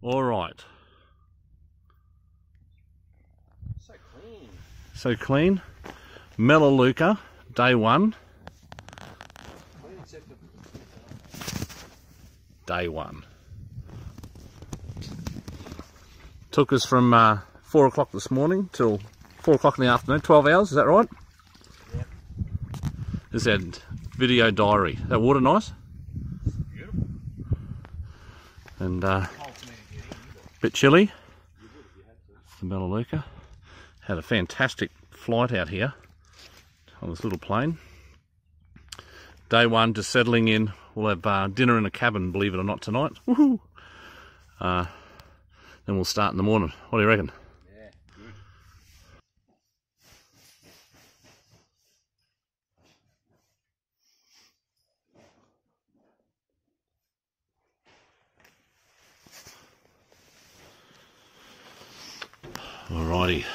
All right. So clean. So clean. Melaleuca, day one. Clean except for... Day one. Took us from 4 o'clock this morning till 4 o'clock in the afternoon. 12 hours, is that right? Yep. This is our video diary. Is that water nice? Beautiful. And bit chilly. The Melaleuca. Had a fantastic flight out here on this little plane. Day one, just settling in. We'll have dinner in a cabin, believe it or not, tonight. Woohoo! Then we'll start in the morning. What do you reckon? Yeah, good. Alrighty.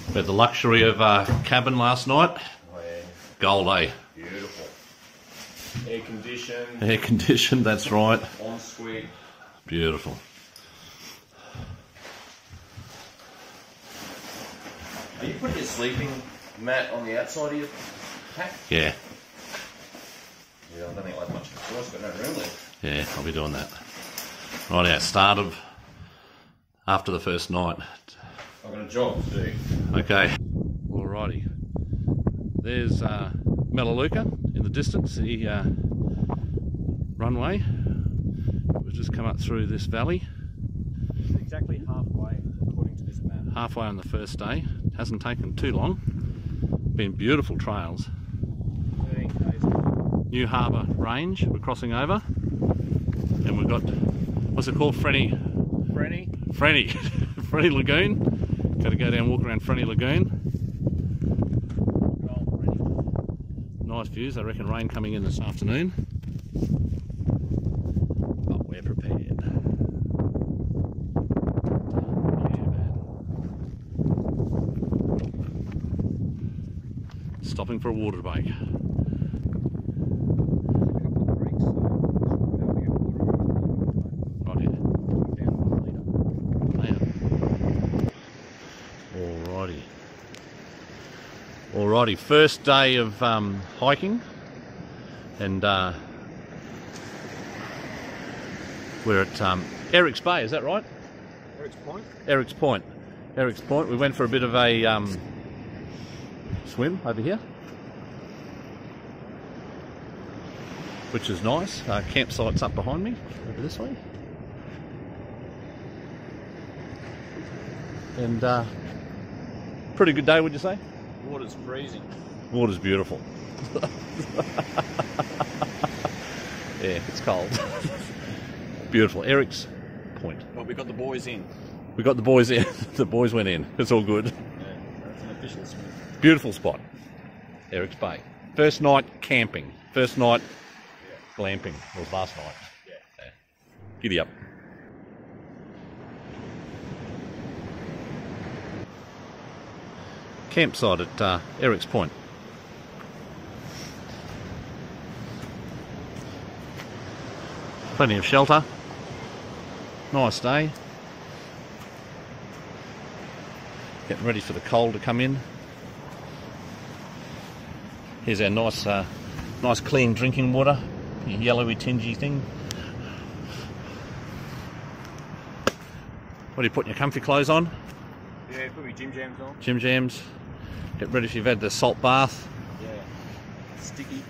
We had the luxury of a cabin last night. Oh, yeah. Gold, eh? Beautiful. Air conditioned. Air conditioned, that's right. Ensuite. Beautiful. Are you putting your sleeping mat on the outside of your pack? Yeah. Yeah, I don't think I have much of a choice, but no room left. Yeah, I'll be doing that. Right out, start of after the first night. I've got a job to do. Okay. Alrighty. There's Melaleuca in the distance, the runway. We've just come up through this valley. Exactly halfway, according to this map. Halfway on the first day. Hasn't taken too long. Been beautiful trails. 13 k's. New Harbour Range we're crossing over. And we've got, what's it called? Frenny Lagoon. Got to go down and walk around Frenny Lagoon. Nice views. I reckon rain coming in this afternoon. But we're prepared. Not too bad. Stopping for a water break. Right here. Alrighty, first day of hiking, and we're at Eric's Bay, is that right? Eric's Point? Eric's Point. Eric's Point. We went for a bit of a swim over here, which is nice. Campsite's up behind me, over this way. And pretty good day, would you say? Water's freezing. Water's beautiful. Yeah, it's cold. Beautiful. Eric's Point. Well, we got the boys in. We got the boys in. The boys went in. It's all good. Yeah, that's an official swim. Beautiful spot. Eric's Bay. First night camping. First night glamping. It was last night. Yeah. Giddy up. Campsite at Eric's Point. Plenty of shelter. Nice day. Getting ready for the cold to come in. Here's our nice clean drinking water. Yellowy tingy thing. What are you putting your comfy clothes on? Yeah, put my gym jams on. Gym jams. Get ready if you've had the salt bath. Yeah. Sticky.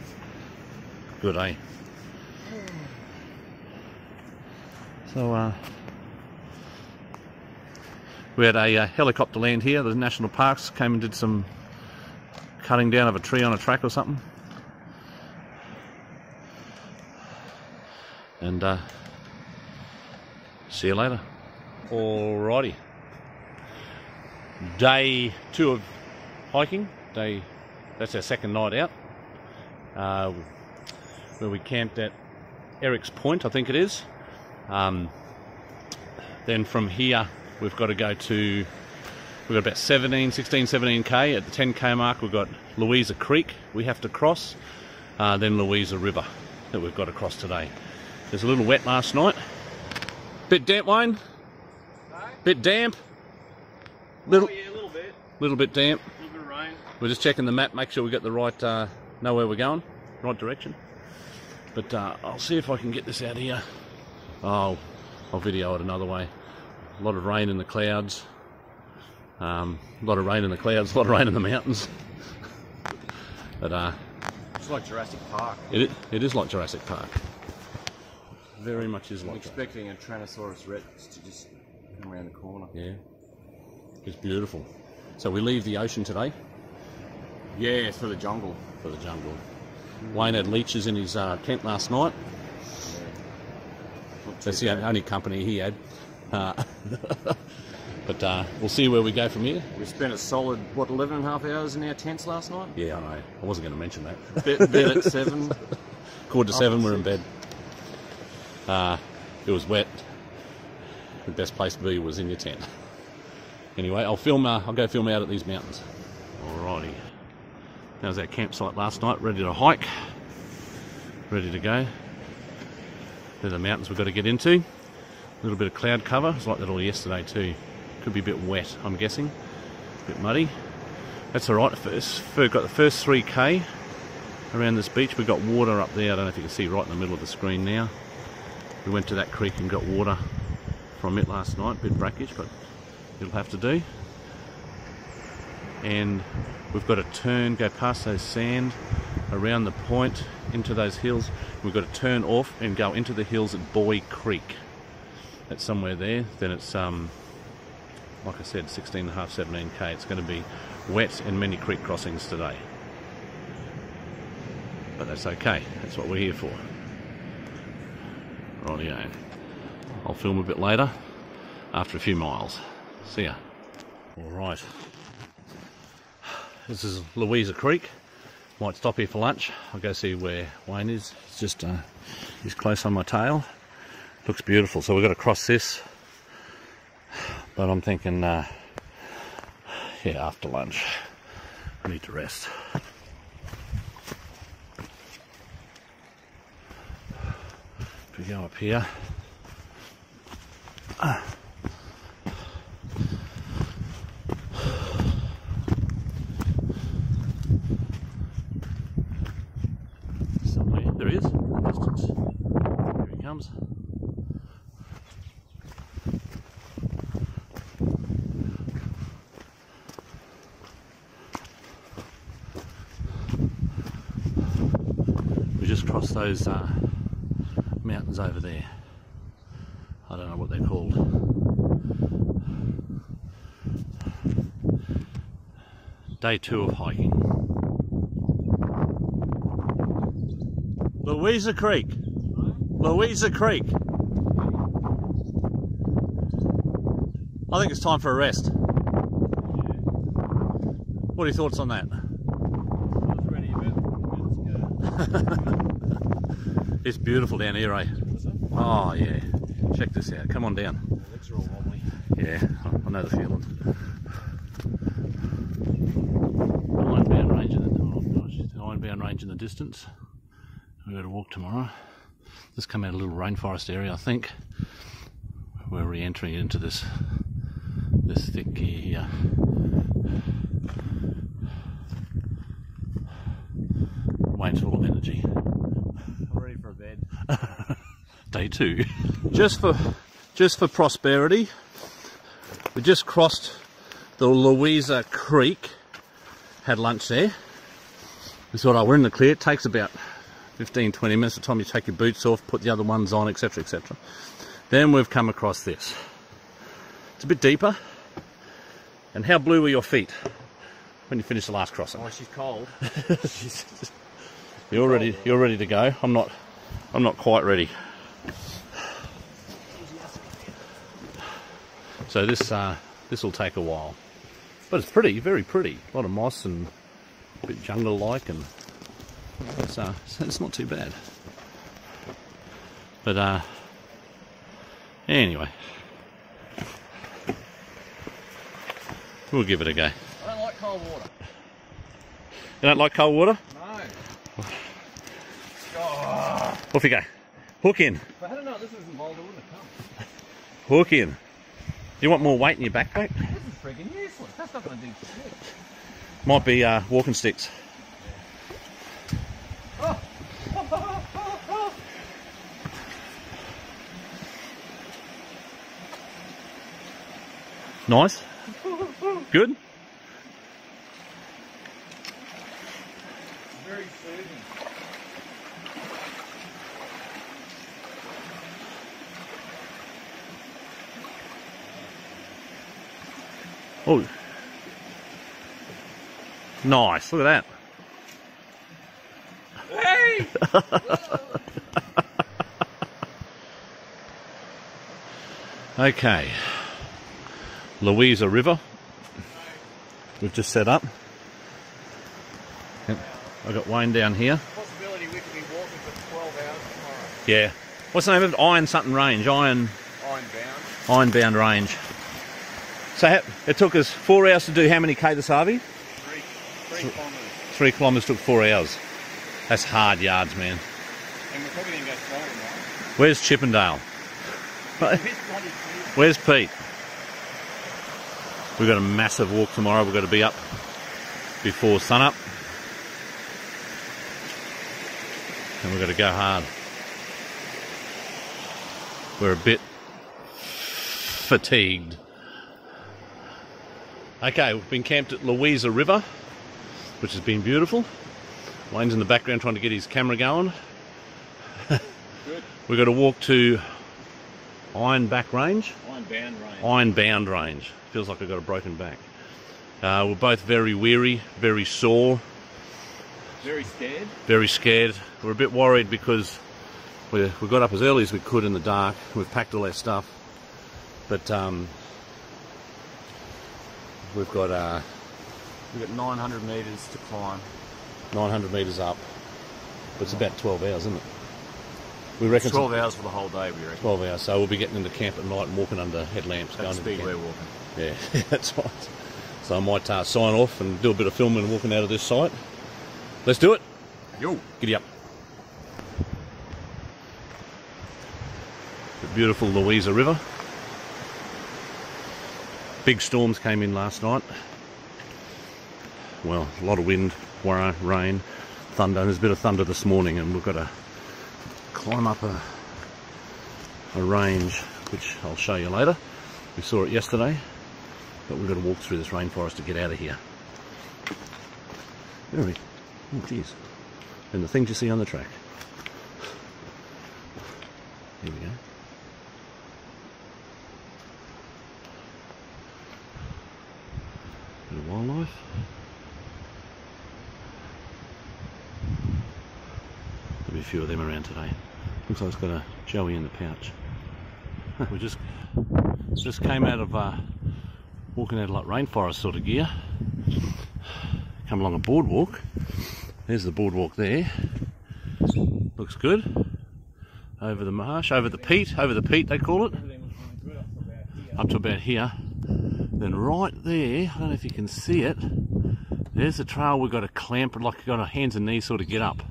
Good, eh? So, we had a helicopter land here. The national parks came and did some cutting down of a tree on a track or something. And see you later. Alrighty. Day 2 of hiking. That's our second night out. Where we camped at Eric's Point, I think it is. Then from here we've got to go to, we've got about 17k. At the 10k mark we've got Louisa Creek we have to cross, then Louisa River that we've got to cross today. It was a little wet last night. Bit damp, Wayne? No? Bit damp? Oh yeah, a little bit. Little bit damp. A little bit of rain. We're just checking the map, make sure we get the right, know where we're going, right direction. But I'll see if I can get this out here. Oh, I'll video it another way. A lot of rain in the clouds. A lot of rain in the clouds, a lot of rain in the mountains. But It's like Jurassic Park. it is like Jurassic Park. Very much is I'm like expecting a Tyrannosaurus Rex to just come around the corner. that. Yeah, it's beautiful. So we leave the ocean today Yeah, for the jungle. for the jungle. Wayne had leeches in his tent last night. That's the only company he had. But we'll see where we go from here. We spent a solid, what, 11 and a half hours in our tents last night? Yeah, I know. I wasn't going to mention that. Bed at 7. Quarter to 7, we're in bed. It was wet. The best place to be was in your tent. Anyway, I'll go film out at these mountains. Alrighty. That was our campsite last night, ready to hike. Ready to go. They're the mountains we've got to get into. A little bit of cloud cover. It was like that all yesterday too. Could be a bit wet, I'm guessing. A bit muddy. That's alright. We've got the first 3k around this beach. We've got water up there. I don't know if you can see right in the middle of the screen now. We went to that creek and got water from it last night. A bit brackish, but it'll have to do. And we've got to turn, go past those sand, around the point, into those hills. We've got to turn off and go into the hills at Boy Creek. That's somewhere there. Then it's, like I said, 16.5, 17k. It's going to be wet and many creek crossings today. But that's okay. That's what we're here for. Rightio. I'll film a bit later, after a few miles. See ya. Alright. This is Louisa Creek. Might stop here for lunch. I'll go see where Wayne is. It's just, he's close on my tail. Looks beautiful. So we've got to cross this. But I'm thinking, yeah, after lunch. I need to rest. If we go up here. Somewhere there is in the distance. Here he comes. We just crossed those mountains over there. I don't know what they're called. Day 2 of hiking. Louisa Creek. Louisa Creek. I think it's time for a rest. What are your thoughts on that? I was ready about 5 minutes ago. It's beautiful down here, eh? Oh yeah. Check this out. Come on down. My legs are all wobbly. Yeah, I know the feeling. Ironbound range in the, oh gosh, the Ironbound range in the distance. We've got to walk tomorrow. Just come out a little rainforest area, I think. We're re-entering into this thick gear here. Wayne's full of energy. I'm ready for a bed. Day 2. Just for prosperity, we just crossed the Louisa Creek. Had lunch there. We thought, oh, we're in the clear. It takes about 15-20 minutes by the time you take your boots off, put the other ones on, etc, etc. Then we've come across this. It's a bit deeper. And how blue were your feet when you finished the last crossing? Oh, she's cold. You're ready to go. I'm not quite ready. So this will take a while. But it's pretty, very pretty. A lot of moss and a bit jungle-like, and it's not too bad. But anyway, we'll give it a go. I don't like cold water. You don't like cold water? No. Off you go. Hook in. If I hadn't known this was involved, I wouldn't have come. Hook in. Do you want more weight in your backpack? This is freaking useless. That's not going to do shit. Might be walking sticks. Oh. Nice. Good. Very soothing. Oh. Nice. Look at that. Hey! Okay. Louisa River. We've just set up. Yep. I've got Wayne down here. Possibility we could be walking for 12 hours tomorrow. Yeah. What's the name of it? Iron something range. Ironbound range. So it took us 4 hours to do how many K to Savi? 3 kilometres. 3 kilometres took 4 hours. That's hard yards, man. And we're probably going to go slower tomorrow. Where's Chippendale? Where's Pete? We've got a massive walk tomorrow. We've got to be up before sunup. And we've got to go hard. We're a bit fatigued. Okay, we've been camped at Louisa River, which has been beautiful. Wayne's in the background trying to get his camera going. Good. We've got to walk to Ironbound range. Ironbound range. Feels like I've got a broken back. We're both very weary, very sore. Very scared. Very scared. We're a bit worried because we got up as early as we could in the dark. We've packed all our stuff. But we've got 900 metres to climb. 900 metres up. But it's about 12 hours, isn't it? We reckon It's 12 hours for the whole day, we reckon. 12 hours. So we'll be getting into camp at night and walking under headlamps. That's the speed we're walking. Yeah, that's right. So I might sign off and do a bit of filming and walking out of this site. Let's do it. Yo. Giddy up. The beautiful Louisa River. Big storms came in last night. Well, a lot of wind, rain, thunder. There's a bit of thunder this morning, and we've got to climb up a range, which I'll show you later. We saw it yesterday, but we've got to walk through this rainforest to get out of here. Very, oh geez. And the things you see on the track. Here we go. Bit of wildlife. There'll be a few of them around today. Looks like it's got a joey in the pouch. We just came out of walking out of like rainforest sort of gear. Come along a boardwalk. There's the boardwalk there. Looks good. Over the marsh, over the peat they call it. Up to about here. Then right there, I don't know if you can see it, there's the trail we've got to clamp, like you've got our hands and knees sort of get up.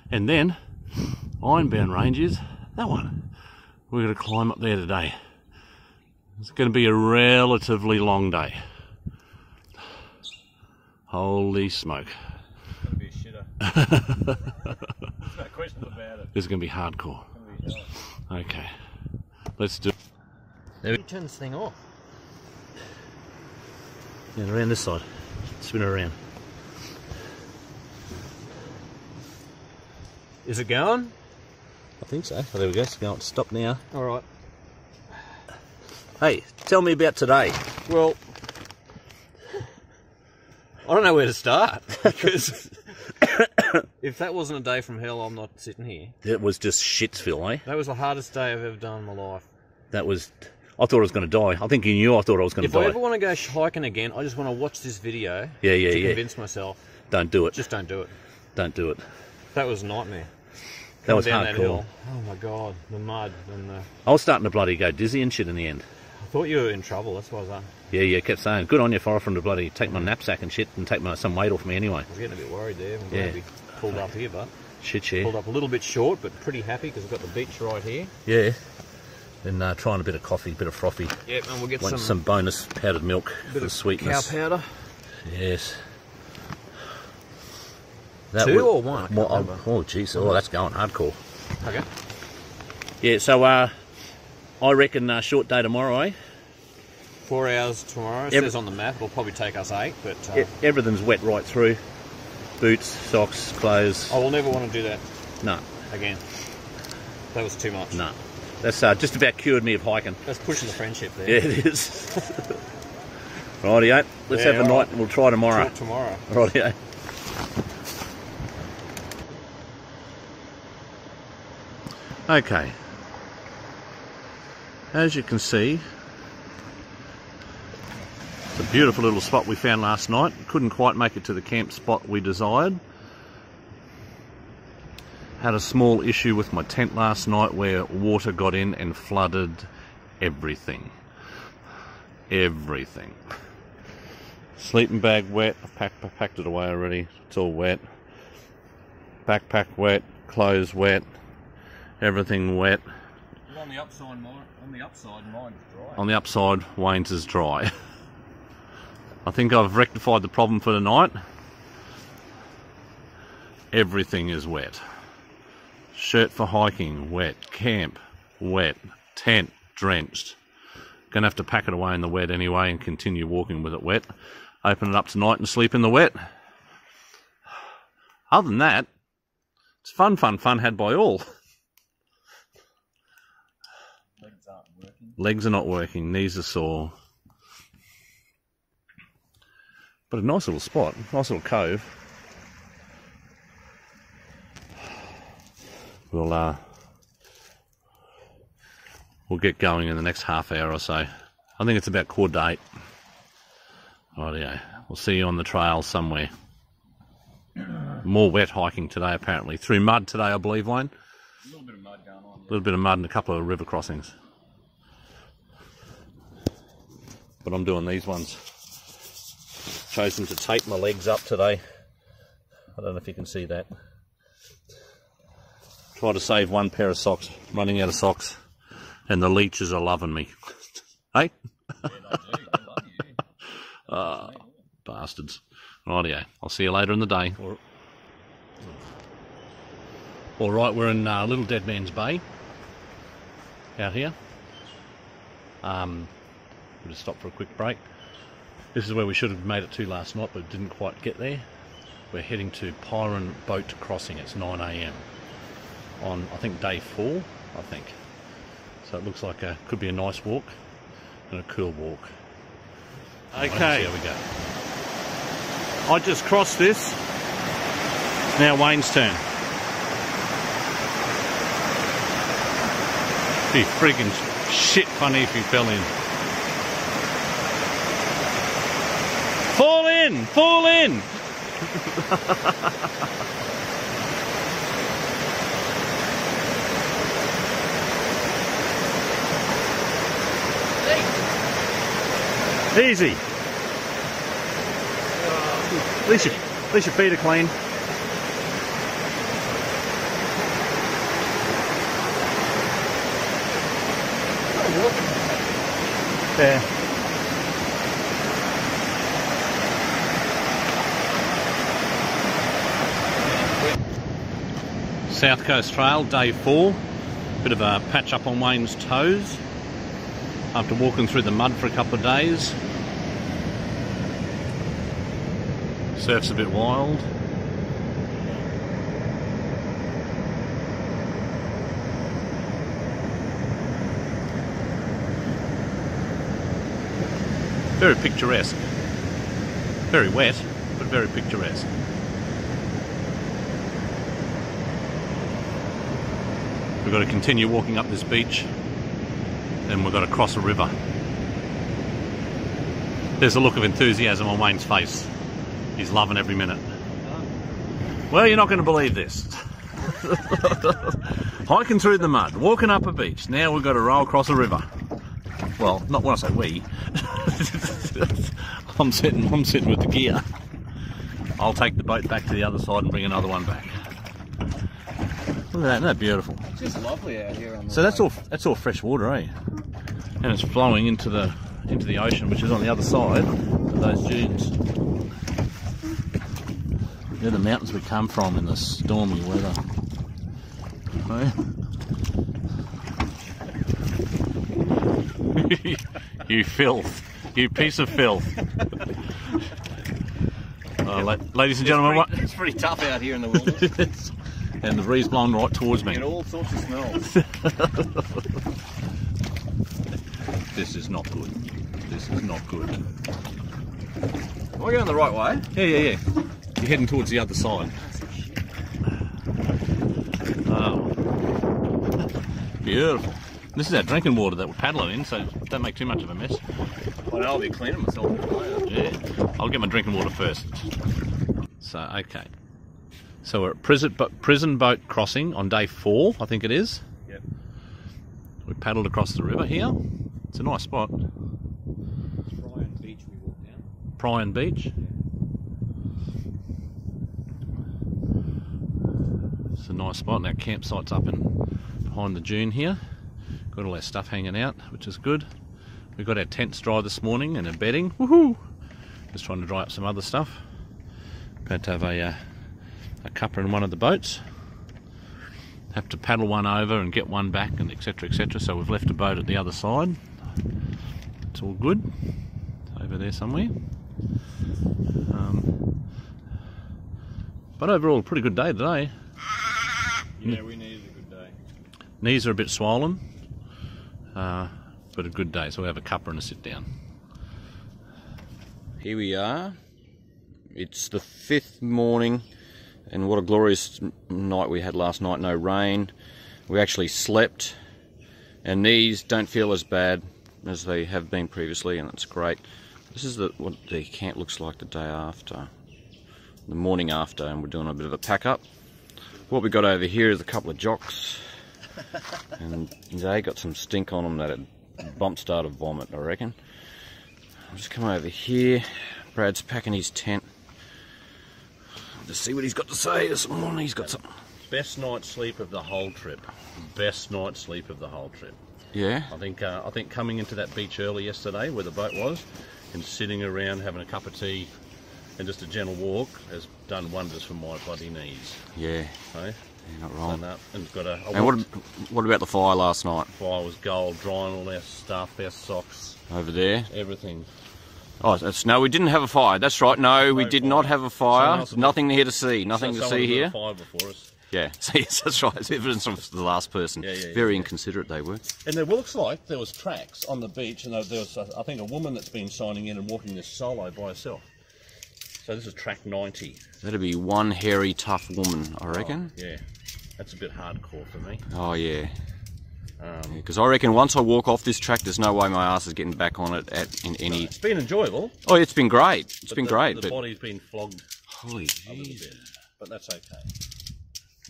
And then, Ironbound range is that one. We're going to climb up there today. It's going to be a relatively long day. Holy smoke. It's going to be a shitter. No question about it. This is going to be hardcore. Okay. Let's do it. How do you turn this thing off? Yeah, around this side. Spin it around. Is it going? I think so. Oh, there we go. It's going to stop now. Alright. Hey, tell me about today. Well, I don't know where to start. Because if that wasn't a day from hell, I'm not sitting here. It was just shitsville, eh? That was the hardest day I've ever done in my life. That was... I thought I was going to die. I think you knew I thought I was going to die. If I ever want to go hiking again, I just want to watch this video to convince myself. Don't do it. Just don't do it. Don't do it. That was a nightmare. That was down hardcore. that hill. Oh my god, the mud and the... I was starting to bloody go dizzy and shit in the end. I thought you were in trouble, that's why I was on. Yeah, kept saying, good on you for offering to bloody take my knapsack and shit and take some weight off me anyway. I was getting a bit worried there. I'm glad we pulled up here, but... Shit, yeah. Pulled up a little bit short, but pretty happy because we've got the beach right here. Yeah. And trying a bit of coffee, a bit of frothy. Yep, and we'll get Want some bonus powdered milk for the sweetness. cow powder. Yes. Two or one? Oh, jeez. Oh, that's going hardcore. Okay. Yeah, so I reckon short day tomorrow, eh? 4 hours tomorrow. It says on the map it'll probably take us 8, but... everything's wet right through. Boots, socks, clothes. I will never want to do that No. again. That was too much. No. That's just about cured me of hiking. That's pushing the friendship there. Yeah, it is. Rightio. Let's have a night and we'll try tomorrow. Talk tomorrow. Rightio. Okay. As you can see, it's a beautiful little spot we found last night. Couldn't quite make it to the camp spot we desired. Had a small issue with my tent last night where water got in and flooded everything. Everything. Sleeping bag wet. I've packed it away already. It's all wet. Backpack wet. Clothes wet. Everything wet. But on the upside, mine's dry. On the upside, Wayne's is dry. I think I've rectified the problem for the night. Everything is wet. Shirt for hiking, wet. Camp, wet. Tent, drenched. Gonna have to pack it away in the wet anyway and continue walking with it wet. Open it up tonight and sleep in the wet. Other than that, it's fun had by all. Legs are not working, knees are sore. But a nice little spot, nice little cove. We'll get going in the next half hour or so. I think it's about 7:45. Rightio. We'll see you on the trail somewhere. More wet hiking today apparently. Through mud today, I believe, Wayne. A little bit of mud going on. A little bit of mud and a couple of river crossings. But I'm doing these ones. Chosen to tape my legs up today. I don't know if you can see that. Try to save one pair of socks, running out of socks, and the leeches are loving me. Hey? Yeah, I do. I love you. Bastards. Rightio. I'll see you later in the day. Alright, we're in Little Dead Man's Bay. Out here. We'll just stop for a quick break. This is where we should have made it to last night, but didn't quite get there. We're heading to Pyron Boat Crossing. It's 9 AM on, I think, day 4, I think. So it looks like could be a nice walk and a cool walk. Okay, here we go. I just crossed this. It's now Wayne's turn. Be friggin' shit funny if you fell in. Fall in! Fall in! Easy. At least your feet are clean. Yeah. South Coast Trail, day 4. Bit of a patch up on Wayne's toes after walking through the mud for a couple of days. Surf's a bit wild. Very picturesque. Very wet, but very picturesque. We've got to continue walking up this beach, then we've got to cross a river. There's a look of enthusiasm on Wayne's face. He's loving every minute. Well, you're not going to believe this. Hiking through the mud, walking up a beach, now we've got to roll across a river. Well, not when I say we. I'm sitting with the gear. I'll take the boat back to the other side and bring another one back. Look at that, isn't that beautiful? It's just lovely out here on the So that's all fresh water, eh? And it's flowing into the ocean, which is on the other side of those dunes. They're the mountains we come from in the stormy weather. Eh? You filth. You piece of filth. Ladies and gentlemen, it's pretty tough out here in the wilderness. And the breeze blowing right towards me. Get all sorts of smells. This is not good. This is not good. We're going the right way. Yeah. You're heading towards the other side. Oh. Beautiful. This is our drinking water that we're paddling in, so don't make too much of a mess. I know, I'll be cleaning myself. Yeah. I'll get my drinking water first. So, okay. So we're at Prison Boat Crossing on day 4, I think it is. Yep. We paddled across the river here. It's a nice spot. Bryan Beach we walked down. Bryan Beach. It's a nice spot, and our campsite's up behind the dune here. Got all our stuff hanging out, which is good. We got our tents dry this morning and our bedding. Woohoo! Just trying to dry up some other stuff. About to have a cuppa in one of the boats. Have to paddle one over and get one back, and etc, etc. So we've left a boat at the other side. It's all good. Over there somewhere. But overall, a pretty good day today. Yeah, we needed a good day. Knees are a bit swollen, but a good day. So we have a cuppa and a sit down. Here we are. It's the 5th morning, and what a glorious night we had last night. No rain. We actually slept. Our knees don't feel as bad as they have been previously, and that's great. This is what the camp looks like the day after, the morning after, and we're doing a bit of a pack up. What we got over here is a couple of jocks, and they got some stink on them that it bump started vomit, I reckon. I'll just come over here. Brad's packing his tent. Just see what he's got to say this morning. He's got some. Best night's sleep of the whole trip. Best night's sleep of the whole trip. Yeah. I think coming into that beach early yesterday, where the boat was, and sitting around having a cup of tea and just a gentle walk has done wonders for my bloody knees. Yeah. Okay? You're not wrong. And got a. And what about the fire last night? Fire was gold, drying all our stuff, our socks, Over there. everything. Oh, no, we didn't have a fire. That's right. No, we No did fire. not have a Someone fire. else- Nothing here to see. Nothing to Someone see lit a here. fire before us. Yeah, yes, that's right. It's evidence of the last person. Yeah, Very inconsiderate they were. And there looks like there was tracks on the beach, and there was, I think, a woman that's been signing in and walking this solo by herself. So this is track 90. That'd be one hairy, tough woman, I reckon. Yeah, that's a bit hardcore for me. Oh, yeah. Because I reckon once I walk off this track, there's no way my ass is getting back on it in any... It's been enjoyable. Oh, it's been great. It's been great. The But body's been flogged holy a little jeez. bit, but that's okay.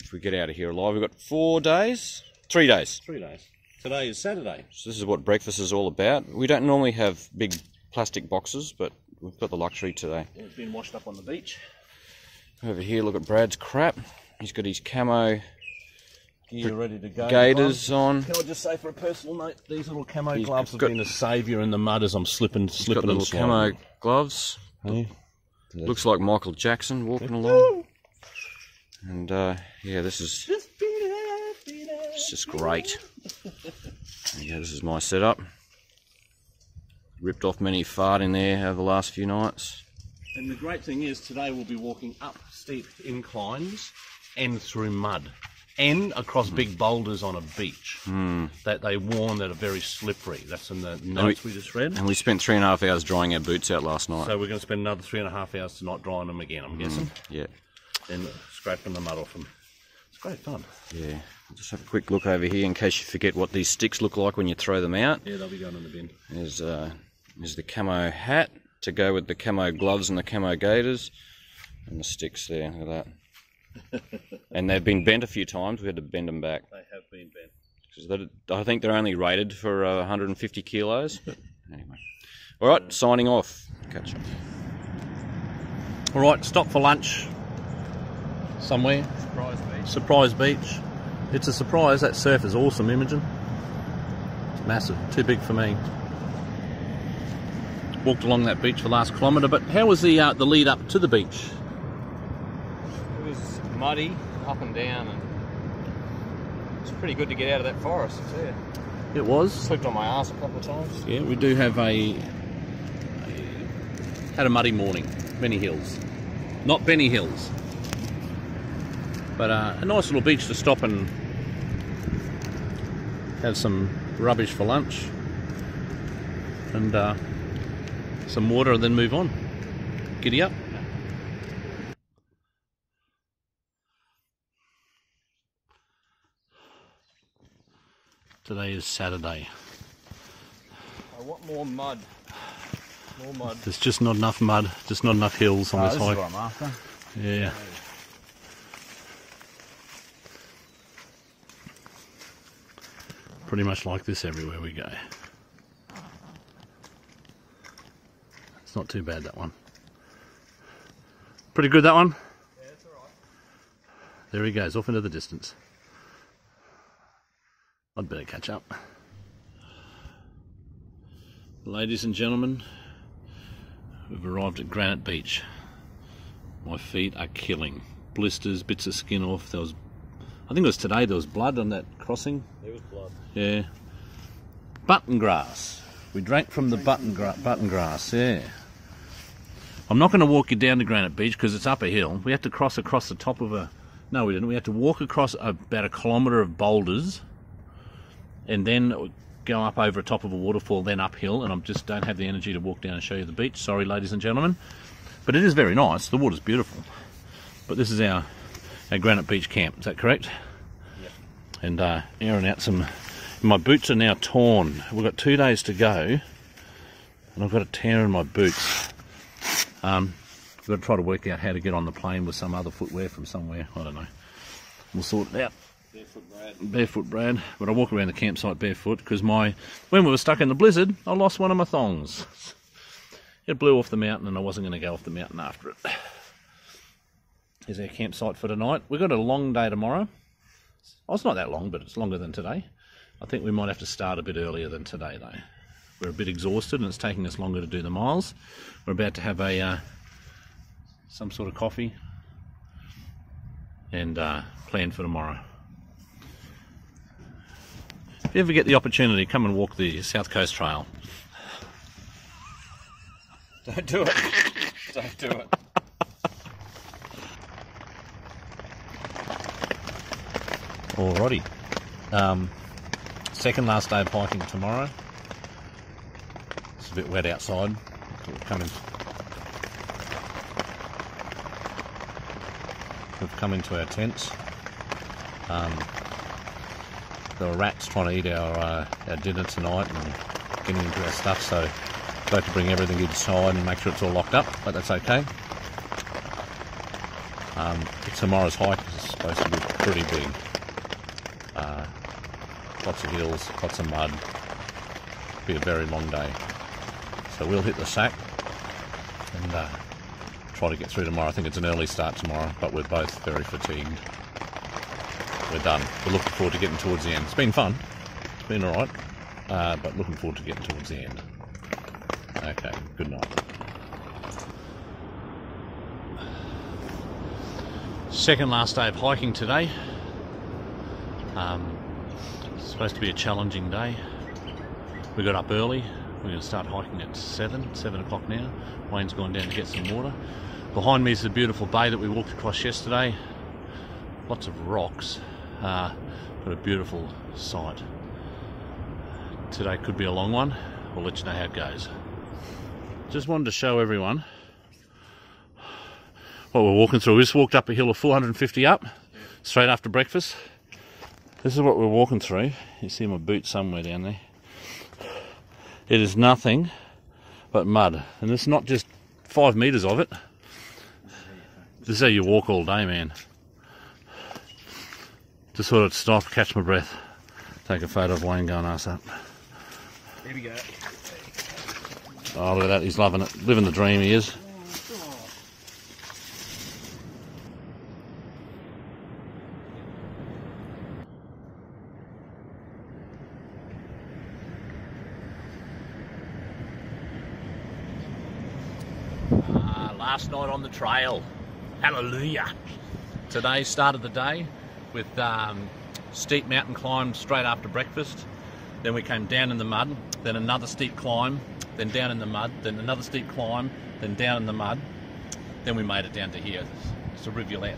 If we get out of here alive, we've got 4 days? 3 days. 3 days. Today is Saturday. So this is what breakfast is all about. We don't normally have big plastic boxes, but we've got the luxury today. It's been washed up on the beach. Over here, look at Brad's crap. He's got his camo Gear ready to go. gaiters on. Can I just say, for a personal note, these little camo He's gloves have got- been a saviour in the mud as I'm slipping He's got and little sliding. camo gloves. Hey? Looks like Michael Jackson walking along. And yeah, this is it's just great. Yeah, this is my setup. Ripped off many fart in there over the last few nights. And the great thing is, today we'll be walking up steep inclines and through mud and across big boulders on a beach that they warn that are very slippery. That's in the notes we just read. And we spent 3.5 hours drying our boots out last night. So we're going to spend another 3.5 hours tonight drying them again, I'm guessing, Yeah, and scraping the mud off them. It's great fun. yeah. Just have a quick look over here in case you forget what these sticks look like when you throw them out. Yeah, they'll be going in the bin. There's the camo hat to go with the camo gloves and the camo gaiters. And the sticks there, look at that. And they've been bent a few times. We had to bend them back. They have been bent. Because I think they're only rated for 150 kilos. But anyway. Alright, signing off. Catch up. All right, stop for lunch somewhere. Surprise beach. Surprise beach. It's a surprise. That surf is awesome, Imogen. It's massive. Too big for me. Walked along that beach for the last kilometre, but how was the lead up to the beach? It was muddy, up and down, and it's pretty good to get out of that forest, I tell you. It was. Slipped on my ass a couple of times. Yeah, we do have had a muddy morning. Benny Hills. Not Benny Hills. But a nice little beach to stop and have some rubbish for lunch. And some water and then move on. Giddy up. Today is Saturday. I want more mud. More mud. There's just not enough mud, just not enough hills on this hike. This is what I'm after. Yeah. Pretty much like this everywhere we go. It's not too bad, that one. Pretty good, that one? Yeah, it's alright. There he goes, off into the distance. I'd better catch up. Ladies and gentlemen, we've arrived at Granite Beach. My feet are killing. Blisters, bits of skin off. There was, I think it was today, there was blood on that crossing. There was blood. Yeah. Button grass. We drank from the button grass, yeah. I'm not going to walk you down to Granite Beach because it's up a hill. We had to cross across the top of a... No, we didn't. We had to walk across about a kilometre of boulders and then go up over the top of a waterfall, then uphill, and I just don't have the energy to walk down and show you the beach. Sorry, ladies and gentlemen. But it is very nice. The water's beautiful. But this is our Granite Beach camp. Is that correct? Yep. And airing out some... My boots are now torn. We've got 2 days to go, and I've got a tear in my boots. We've got to try to work out how to get on the plane with some other footwear from somewhere. I don't know. We'll sort it out. Barefoot Brad. Barefoot Brad. But I walk around the campsite barefoot because when we were stuck in the blizzard, I lost one of my thongs. It blew off the mountain and I wasn't going to go off the mountain after it. Here's our campsite for tonight. We've got a long day tomorrow. Oh, it's not that long, but it's longer than today. I think we might have to start a bit earlier than today though. We're a bit exhausted and it's taking us longer to do the miles. We're about to have some sort of coffee and plan for tomorrow. If you ever get the opportunity, come and walk the South Coast Trail. Don't do it. Don't do it. Alrighty. Second last day of hiking tomorrow. It's a bit wet outside. We've come into our tents. There were rats trying to eat our dinner tonight and getting into our stuff, so we've got to bring everything inside and make sure it's all locked up, but that's okay. Tomorrow's hike is supposed to be pretty big. Lots of hills, lots of mud. Be a very long day. So we'll hit the sack and try to get through tomorrow. I think it's an early start tomorrow, but we're both very fatigued. We're done. We're looking forward to getting towards the end. It's been fun. It's been alright, but looking forward to getting towards the end. Okay, good night. Second last day of hiking today. It's supposed to be a challenging day. We got up early. We're going to start hiking at 7 o'clock now. Wayne's gone down to get some water. Behind me is the beautiful bay that we walked across yesterday. Lots of rocks, but a beautiful sight. Today could be a long one. We'll let you know how it goes. Just wanted to show everyone what we're walking through. We just walked up a hill of 450 up, straight after breakfast. This is what we're walking through. You see my boot somewhere down there. It is nothing but mud, and it's not just 5 metres of it. This is how you walk all day, man. Just sort of stop, catch my breath, take a photo of Wayne going ass up. Here we go. Oh, look at that, he's loving it. Living the dream, he is. Last night on the trail. Hallelujah. Today started the day with steep mountain climb straight after breakfast. Then we came down in the mud, then another steep climb, then down in the mud, then another steep climb, then down in the mud. Then we made it down to here. It's a rivulet.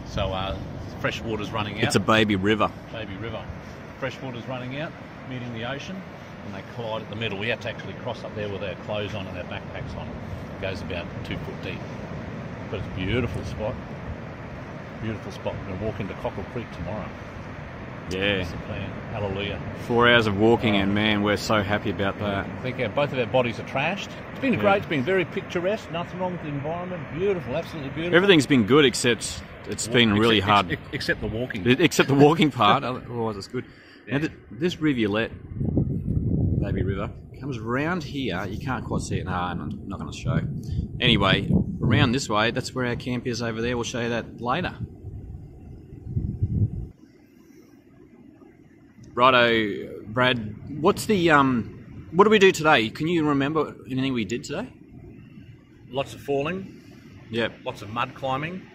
So fresh water's running out. It's a baby river. Baby river. Fresh water's running out, meeting the ocean, and they collide at the middle. We had to actually cross up there with our clothes on and our backpacks on. It goes about 2 foot deep. But it's a beautiful spot. Beautiful spot. We're going to walk into Cockle Creek tomorrow. Yeah. That's the plan. Hallelujah. 4 hours of walking, and man, we're so happy about that. I think both of our bodies are trashed. It's been great. It's been very picturesque. Nothing wrong with the environment. Beautiful. Absolutely beautiful. Everything's been good, except it's been really hard. Except the walking. Except the walking part. Otherwise, it's good. Yeah. Now, this rivulet, baby river, comes around here. You can't quite see it. No, I'm not going to show. Anyway, around this way, that's where our camp is over there. We'll show you that later. Righto, Brad, what's the, what do we do today? Can you remember anything we did today? Lots of falling. Yep. Lots of mud climbing.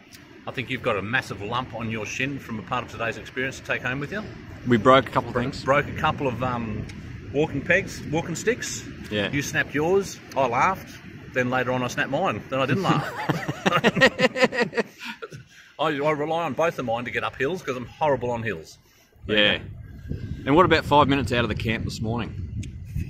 I think you've got a massive lump on your shin from a part of today's experience to take home with you. We broke a couple of things. Broke a couple of walking sticks. Yeah. You snapped yours. I laughed. Then later on I snapped mine. Then I didn't laugh. I rely on both of mine to get up hills because I'm horrible on hills. Yeah. And what about 5 minutes out of the camp this morning?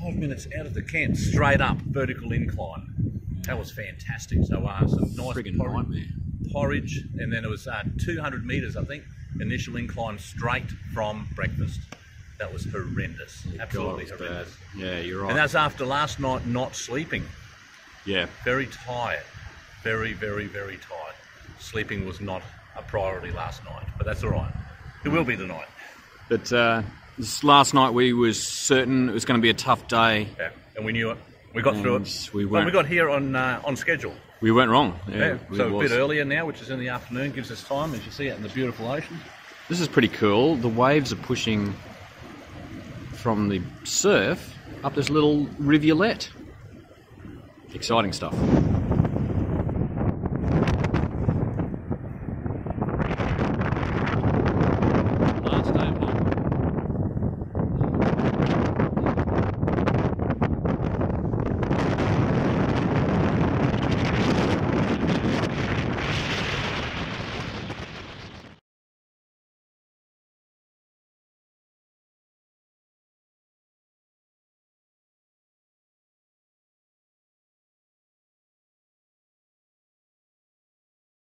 5 minutes out of the camp, straight up, vertical incline. That was fantastic. So some nice Friggin' nightmare. Porridge, and then it was 200 metres, I think, initial incline straight from breakfast. That was horrendous. Yeah, absolutely God, horrendous. bad. Yeah, you're right. And that's after last night not sleeping. Yeah. Very tired. Very, very, very tired. Sleeping was not a priority last night, but that's all right. It will be tonight. But this last night we was certain it was going to be a tough day. Yeah, and we knew it. We got through it. We got here on schedule. We weren't wrong. Yeah, so a bit earlier now, which is in the afternoon, gives us time, as you see out in the beautiful ocean. This is pretty cool. The waves are pushing from the surf up this little rivulet. Exciting stuff.